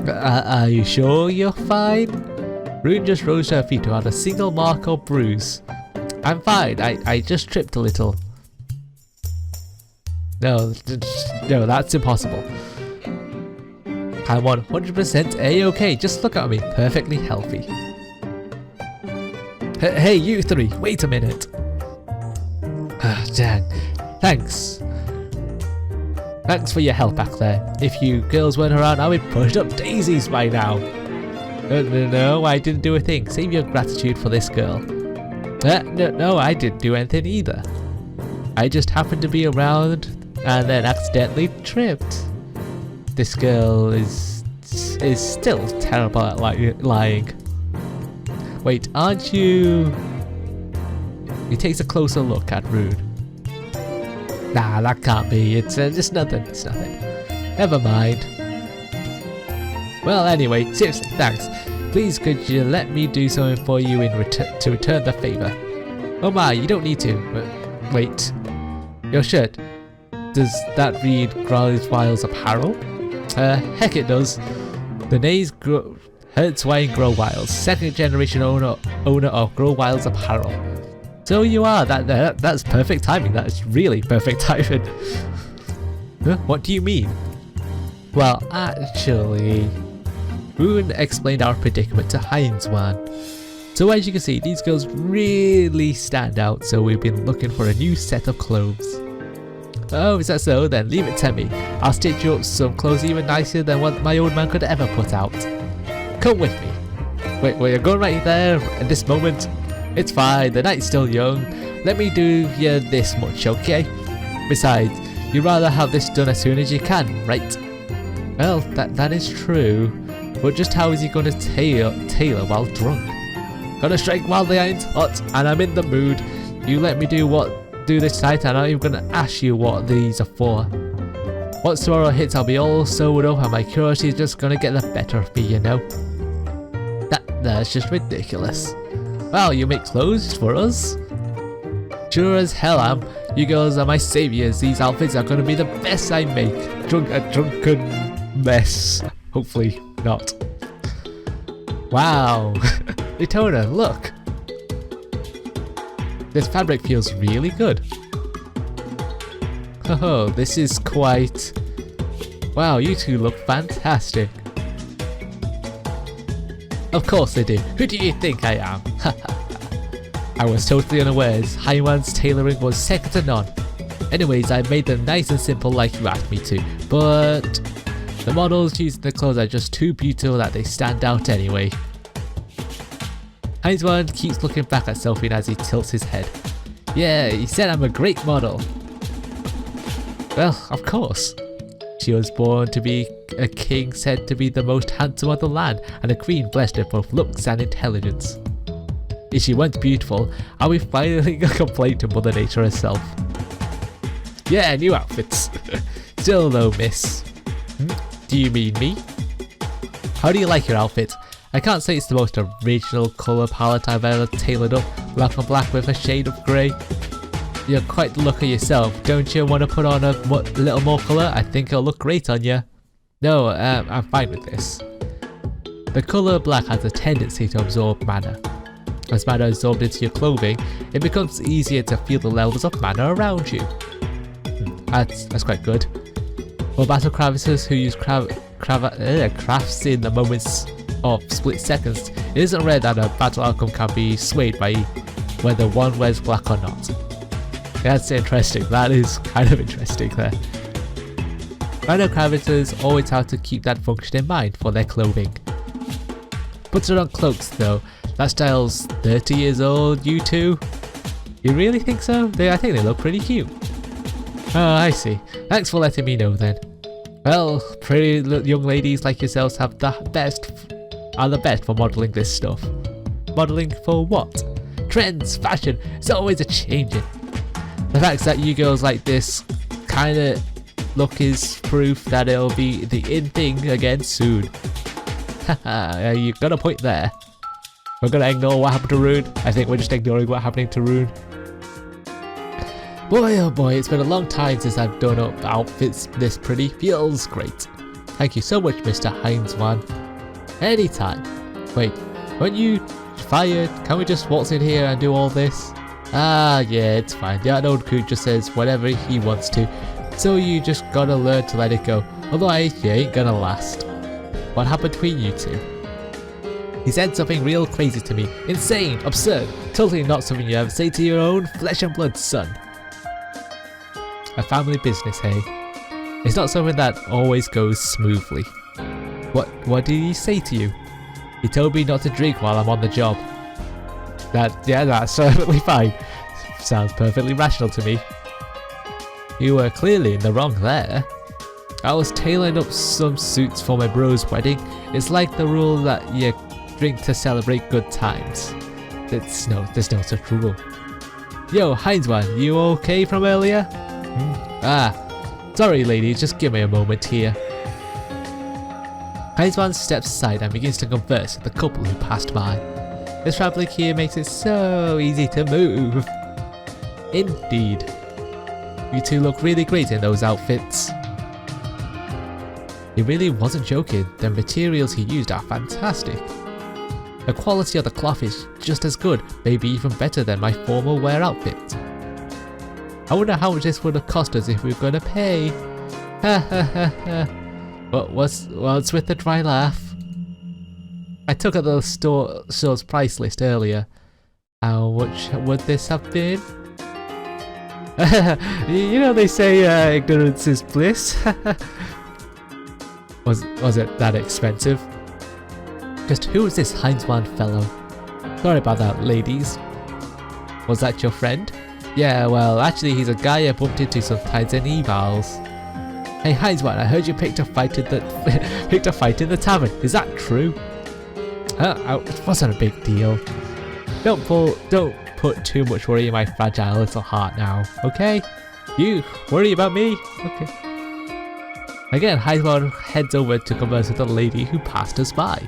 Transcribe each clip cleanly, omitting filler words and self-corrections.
Are you sure you're fine? Rune just rose to her feet without a single mark or bruise. I'm fine, I just tripped a little. No, that's impossible. I'm 100% A-OK, just look at me, perfectly healthy. Hey, you three, wait a minute. Dang, thanks. Thanks for your help back there. If you girls weren't around, I would push up daisies by now. No, I didn't do a thing. Save your gratitude for this girl. No, I didn't do anything either. I just happened to be around and then accidentally tripped. This girl is still terrible at lying. Wait, aren't you? He takes a closer look at Rune. Nah, that can't be. It's just nothing. It's nothing. Never mind. Well, anyway, seriously, thanks. Please, could you let me do something for you to return the favor? Oh my, you don't need to. Wait, your shirt. Does that read Growwile's apparel? Heck it does. The name's Hertzwein Growwiles, second generation owner of Growwile's apparel. So you are. That's perfect timing. That's really perfect timing. Huh? What do you mean? Well, actually, Rune explained our predicament to Heinzwan. So as you can see, these girls really stand out, so we've been looking for a new set of clothes. Oh, is that so? Then leave it to me. I'll stitch you up some clothes even nicer than what my old man could ever put out. Come with me. Wait, you're going right there at this moment? It's fine, the night's still young. Let me do you this much, okay? Besides, you'd rather have this done as soon as you can, right? Well, that is true. But just how is he going to tailor while drunk? Gonna strike while the iron's hot, and I'm in the mood. You let me do this night, and I'm not even gonna ask you what these are for. Once tomorrow hits, I'll be all sewed up, and my curiosity is just gonna get the better of me, you know? That's just ridiculous. Well, you make clothes for us? Sure as hell am. You girls are my saviors. These outfits are gonna be the best I make. A drunken mess. Hopefully not. Wow. Ritona, look. This fabric feels really good. Oh, this is quite... Wow, you two look fantastic. Of course they do. Who do you think I am? I was totally unawares. Heinzwan's tailoring was second to none. Anyways, I made them nice and simple like you asked me to, but the models used in the clothes are just too beautiful that they stand out anyway. Heinzwan keeps looking back at Selphine as he tilts his head. Yeah, he said I'm a great model. Well, of course. She was born to be a king said to be the most handsome of the land, and a queen blessed with both looks and intelligence. If she weren't beautiful, are we finally gonna complain to Mother Nature herself? Yeah, new outfits. Still though, miss. Do you mean me? How do you like your outfit? I can't say it's the most original colour palette I've ever tailored up, black on black with a shade of grey. You're quite the looker yourself, don't you want to put on a little more colour? I think it'll look great on you. No, I'm fine with this. The colour black has a tendency to absorb mana. As mana is absorbed into your clothing, it becomes easier to feel the levels of mana around you. That's quite good. For battle cravisters who use crafts in the moments of split seconds, it isn't rare that a battle outcome can be swayed by whether one wears black or not. That's interesting, that is kind of interesting there. Battle cravisters always have to keep that function in mind for their clothing. Put it on cloaks though, that style's 30 years old, you two? You really think so? I think they look pretty cute. Oh, I see. Thanks for letting me know then. Well, pretty young ladies like yourselves are the best for modelling this stuff. Modelling for what? Trends, fashion, it's always a changing. The fact that you girls like this kind of look is proof that it'll be the in thing again soon. Haha, you got a point there. We're gonna ignore what happened to Rune. I think we're just ignoring what's happening to Rune. Boy oh boy, it's been a long time since I've done up outfits this pretty. Feels great. Thank you so much, Mr. Heinzmann. Anytime. Wait, weren't you fired? Can we just waltz in here and do all this? Ah, yeah, it's fine. The old coot just says whatever he wants to, so you just gotta learn to let it go. Otherwise, you ain't gonna last. What happened between you two? He said something real crazy to me. Insane, absurd, totally not something you ever say to your own flesh and blood son. A family business, hey? It's not something that always goes smoothly. What did he say to you? He told me not to drink while I'm on the job. That's perfectly fine. Sounds perfectly rational to me. You were clearly in the wrong there. I was tailoring up some suits for my bro's wedding. It's like the rule that you drink to celebrate good times. There's no such rule. Yo, Heinzmann, you okay from earlier? Sorry lady, just give me a moment here. Heinzmann steps aside and begins to converse with the couple who passed by. This travelling here makes it so easy to move. Indeed. You two look really great in those outfits. He really wasn't joking. The materials he used are fantastic. The quality of the cloth is just as good, maybe even better than my formal wear outfit. I wonder how much this would have cost us if we were going to pay. Ha ha ha ha. What's with the dry laugh? I took at the store's price list earlier. How much would this have been? You know they say ignorance is bliss. Was it that expensive? Just who is this Heinzmann fellow? Sorry about that, ladies. Was that your friend? Yeah, well, actually he's a guy I bumped into sometimes in evals. Hey Heinzmann, I heard you picked a fight in the tavern. Is that true? It wasn't a big deal. Don't put too much worry in my fragile little heart now, okay? You worry about me? Okay. Again, Heinzmann heads over to converse with the lady who passed us by.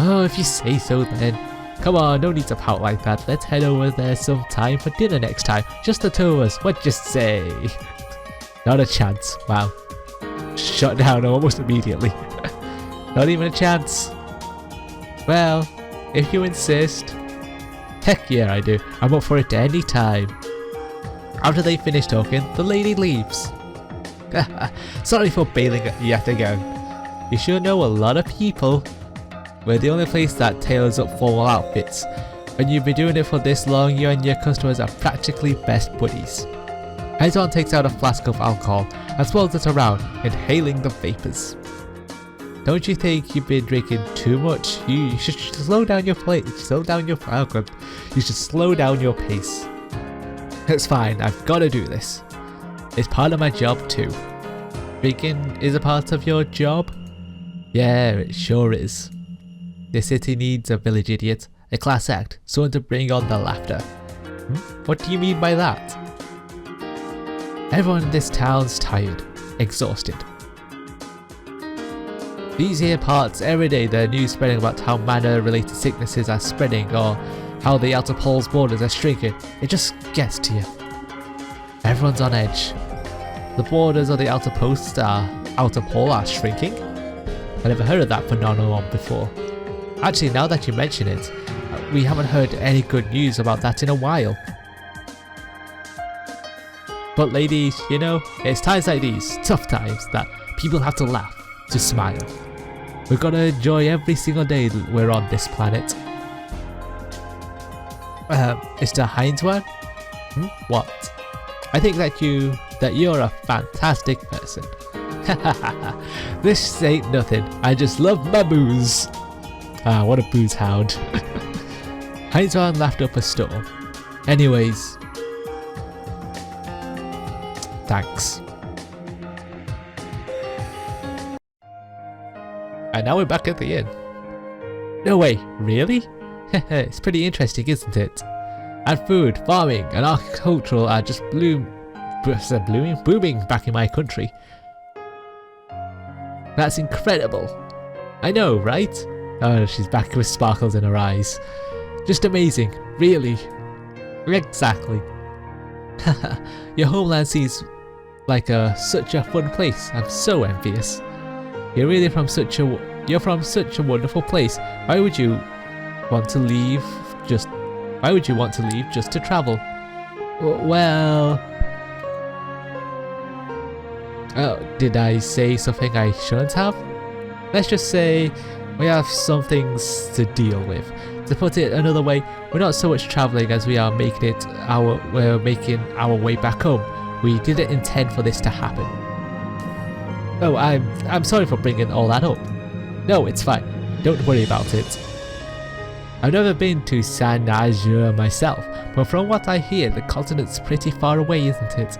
Oh, if you say so then. Come on, no need to pout like that. Let's head over there sometime for dinner next time. Just the two of us, what'd you say? Not a chance. Wow. Shut down almost immediately. Not even a chance. Well, if you insist. Heck yeah, I do. I'm up for it any time. After they finish talking, the lady leaves. Sorry for bailing yet again. You sure know a lot of people. We're the only place that tailors up formal outfits. When you've been doing it for this long, you and your customers are practically best buddies. Heinzmann takes out a flask of alcohol and swirls it around, inhaling the vapors. Don't you think you've been drinking too much? You should slow down your You should slow down your pace. It's fine, I've got to do this. It's part of my job too. Drinking is a part of your job? Yeah, it sure is. The city needs a village idiot, a class act, someone to bring on the laughter. What do you mean by that? Everyone in this town's tired, exhausted. These here parts, every day there are news spreading about how manor-related sicknesses are spreading or how the outer pole's borders are shrinking. It just gets to you. Everyone's on edge. The borders of the outer pole are shrinking? I never heard of that phenomenon before. Actually, now that you mention it, we haven't heard any good news about that in a while. But ladies, you know, it's times like these, tough times, that people have to laugh, to smile. We've got to enjoy every single day that we're on this planet. Mr. Heinzmann? What? I think that you're a fantastic person. This ain't nothing. I just love my booze. Ah, what a booze hound. Heinzmann laughed up a storm. Anyways. Thanks. And now we're back at the inn. No way, really? It's pretty interesting, isn't it? And food, farming, and agricultural are just booming back in my country. That's incredible. I know, right? Oh, she's back with sparkles in her eyes. Just amazing, really. Exactly. Your homeland seems like such a fun place. I'm so envious. You're from such a wonderful place. Why would you want to leave just to travel? Well, oh, did I say something I shouldn't have? Let's just say we have some things to deal with. To put it another way, we're not so much traveling as we are making our way back home. We didn't intend for this to happen. Oh, I'm sorry for bringing all that up. No, it's fine. Don't worry about it. I've never been to Saint-Nazaire myself, but from what I hear, the continent's pretty far away, isn't it?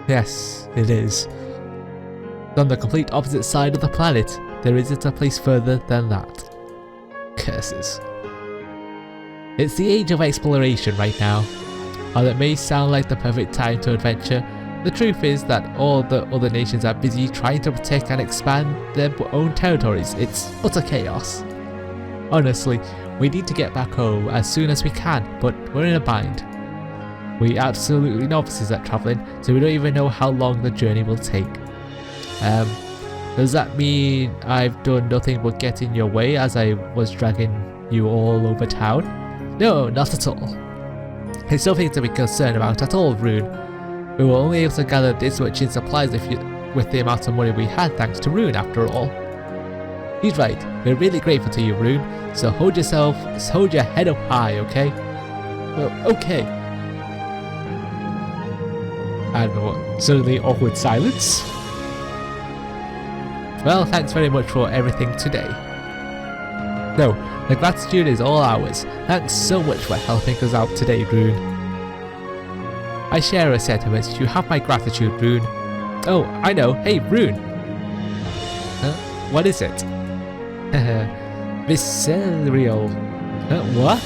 Yes, it is. On the complete opposite side of the planet, there isn't a place further than that. Curses. It's the age of exploration right now. While it may sound like the perfect time to adventure, the truth is that all the other nations are busy trying to protect and expand their own territories. It's utter chaos. Honestly, we need to get back home as soon as we can, but we're in a bind. We're absolutely novices at travelling, so we don't even know how long the journey will take. Does that mean I've done nothing but get in your way as I was dragging you all over town? No, not at all. It's nothing to be concerned about at all, Rune. We were only able to gather this much in supplies with the amount of money we had thanks to Rune after all. He's right, we're really grateful to you, Rune, so hold your head up high, okay? Well, okay. And what, suddenly awkward silence? Well, thanks very much for everything today. No, the gratitude is all ours. Thanks so much for helping us out today, Rune. I share her sentiments. You have my gratitude, Rune. Oh, I know. Hey, Rune. What is it? Visceral. What?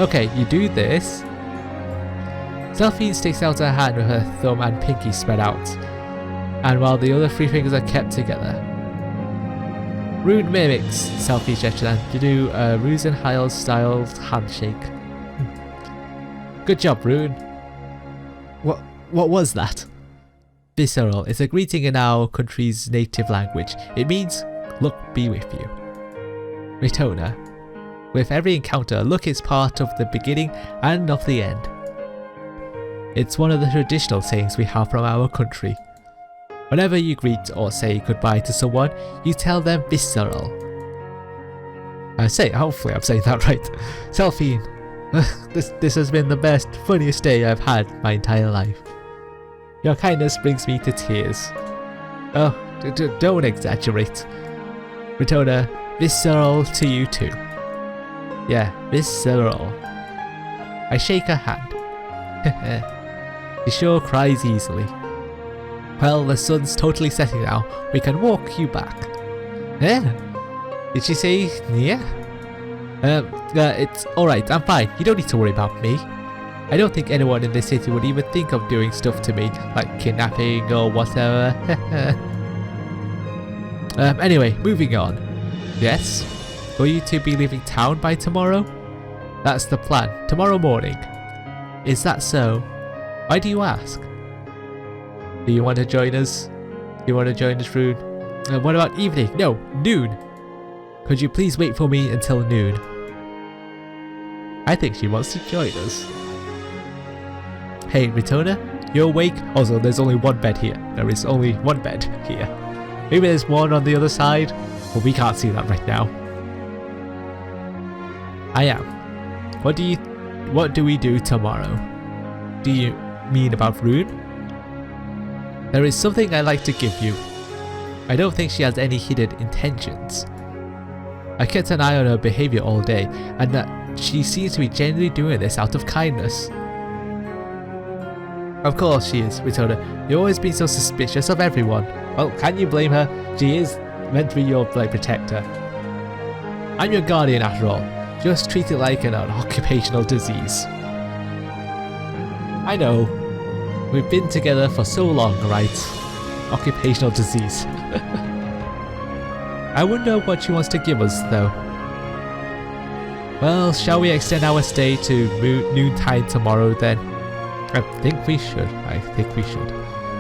Okay, you do this. Selphine sticks out her hand with her thumb and pinky spread out, and while the other three fingers are kept together. Rune mimics Selphie's gesture and to do a Rughzenhaide style handshake. Good job, Rune. What was that? Visceral is a greeting in our country's native language. It means luck be with you. Ritona. With every encounter, luck is part of the beginning and of the end. It's one of the traditional sayings we have from our country. Whenever you greet or say goodbye to someone, you tell them visceral. Hopefully I'm saying that right. Selphine, this has been the best, funniest day I've had my entire life. Your kindness brings me to tears. Oh, don't exaggerate. Ritona, visceral to you too. Yeah, visceral. I shake her hand. She sure cries easily. Well, the sun's totally setting now. We can walk you back. Did she say yeah? It's alright, I'm fine. You don't need to worry about me. I don't think anyone in this city would even think of doing stuff to me, like kidnapping or whatever. Anyway, moving on. Yes? Will you two be leaving town by tomorrow? That's the plan, tomorrow morning. Is that so? Why do you ask? Do you want to join us? Rune? What about evening? No, noon. Could you please wait for me until noon? I think she wants to join us. Hey, Ritona, you awake? Also, there's only one bed here. There is only one bed here. Maybe there's one on the other side, but we can't see that right now. I am. What do we do tomorrow? Do you mean about Rune? There is something I'd like to give you. I don't think she has any hidden intentions. I kept an eye on her behaviour all day, and that she seems to be genuinely doing this out of kindness. Of course she is, Ritona. You've always been so suspicious of everyone. Well, can you blame her? She is meant to be your protector. I'm your guardian after all. Just treat it like an occupational disease. I know. We've been together for so long, right? Occupational disease. I wonder what she wants to give us, though. Well, shall we extend our stay to noontime tomorrow then? I think we should.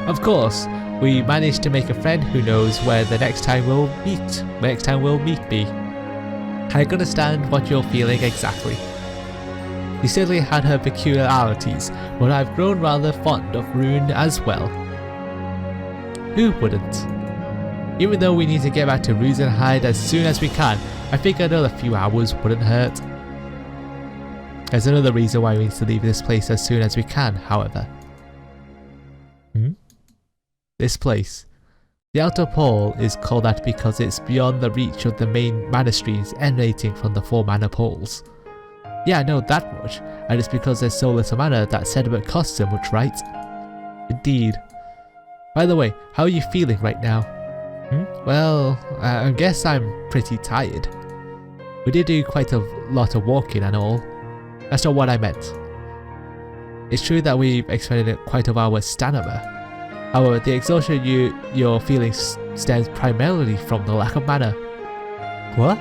Of course. We managed to make a friend who knows where the next time we'll meet be. I can understand what you're feeling exactly. She certainly had her peculiarities, but I've grown rather fond of Rune as well. Who wouldn't? Even though we need to get back to Rughzenhaide as soon as we can, I think another few hours wouldn't hurt. There's another reason why we need to leave this place as soon as we can, however. This place. The Outer Pole is called that because it's beyond the reach of the main mana streams emanating from the 4 mana poles. Yeah, I know that much, and it's because there's so little mana that sediment costs so much, right? Indeed. By the way, how are you feeling right now? Well, I guess I'm pretty tired. We did do quite a lot of walking and all. That's not what I meant. It's true that we've expended quite of our stamina. However, the exhaustion you're feeling stems primarily from the lack of mana. What?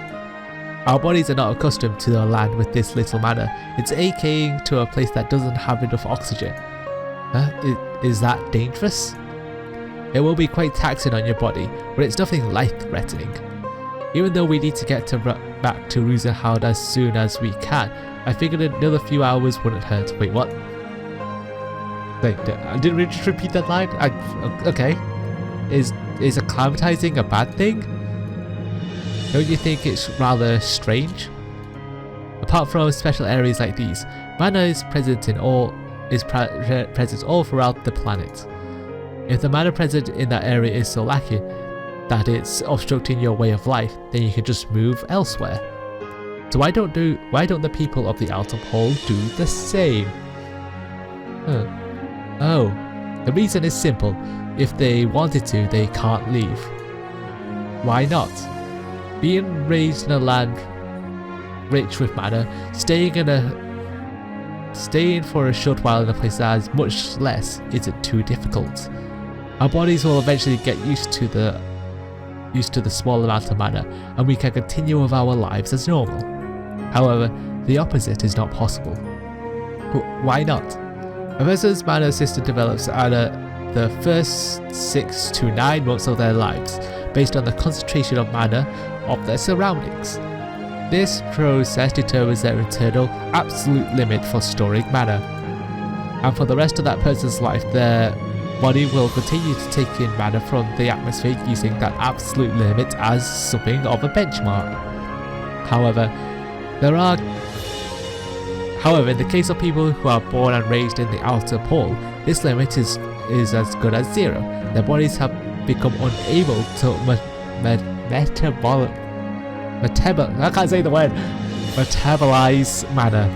Our bodies are not accustomed to the land with this little mana. It's akin to a place that doesn't have enough oxygen. Is that dangerous? It will be quite taxing on your body, but it's nothing life-threatening. Even though we need to get back to Rughzenhaide as soon as we can, I figured another few hours wouldn't hurt. Wait, what? Wait, didn't we just repeat that line? Okay. Is acclimatizing a bad thing? Don't you think it's rather strange? Apart from special areas like these, mana is present all throughout the planet. If the mana present in that area is so lacking that it's obstructing your way of life, then you can just move elsewhere. So why don't the people of the Outer Pole do the same? Oh, the reason is simple. If they wanted to, they can't leave. Why not? Being raised in a land rich with mana, staying for a short while in a place that has much less isn't too difficult. Our bodies will eventually get used to the small amount of mana, and we can continue with our lives as normal. However, the opposite is not possible. Why not? A person's mana system develops either the first 6 to 9 months of their lives, based on the concentration of mana of their surroundings. This process determines their internal absolute limit for storing mana, and for the rest of that person's life, their body will continue to take in mana from the atmosphere using that absolute limit as something of a benchmark. However, in the case of people who are born and raised in the Outer Pole, this limit is as good as 0. Their bodies have become unable to metabolize mana.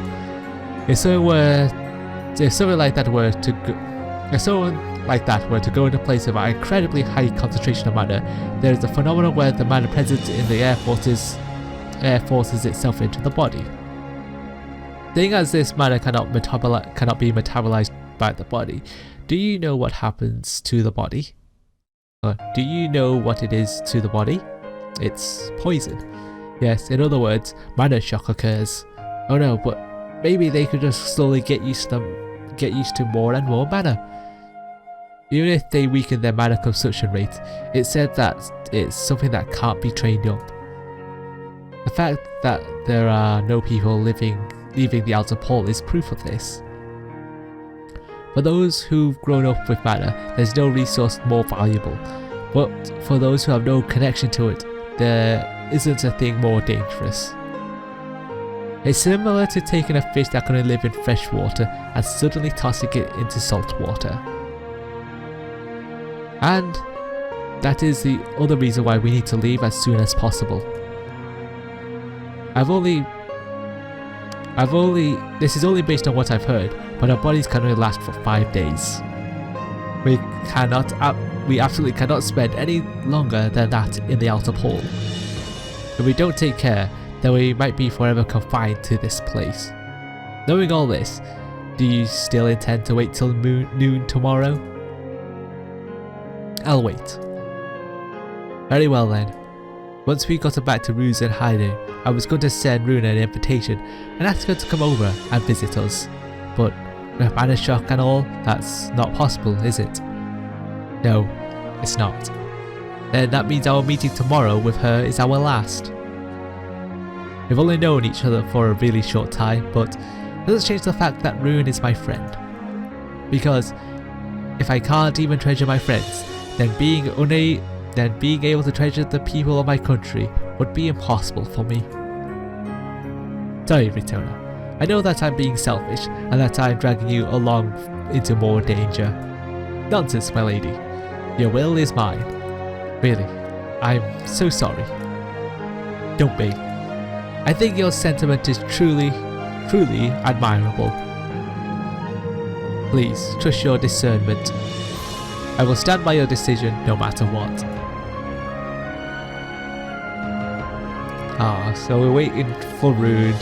If someone like that were to go into a place with an incredibly high concentration of mana, there is a phenomenon where the mana present in the air forces itself into the body. Seeing as this mana cannot be metabolized by the body, do you know what happens to the body? Do you know what it is to the body? It's poison. Yes, in other words, mana shock occurs. Oh no, but maybe they could just slowly get used to more and more mana. Even if they weaken their mana consumption rate, it's said that it's something that can't be trained up. The fact that there are no people leaving the Outer Pole is proof of this. For those who've grown up with mana, there's no resource more valuable, but for those who have no connection to it, there isn't a thing more dangerous. It's similar to taking a fish that can only live in fresh water and suddenly tossing it into salt water. And that is the other reason why we need to leave as soon as possible. This is only based on what I've heard, but our bodies can only last for 5 days. We absolutely cannot spend any longer than that in the Outer Pole. If we don't take care, then we might be forever confined to this place. Knowing all this, do you still intend to wait till noon tomorrow? I'll wait. Very well then. Once we got back to Rughzenhaide, I was going to send Runa an invitation and ask her to come over and visit us. But with mana shock and all, that's not possible, is it? No, It's not. Then that means our meeting tomorrow with her is our last. We've only known each other for a really short time, but it doesn't change the fact that Ruin is my friend. Because if I can't even treasure my friends, then being able to treasure the people of my country would be impossible for me. Sorry, Ritona. I know that I'm being selfish and that I'm dragging you along into more danger. Nonsense, my lady. Your will is mine. Really, I'm so sorry. Don't be. I think your sentiment is truly admirable. Please, trust your discernment. I will stand by your decision no matter what. So we're waiting for Rude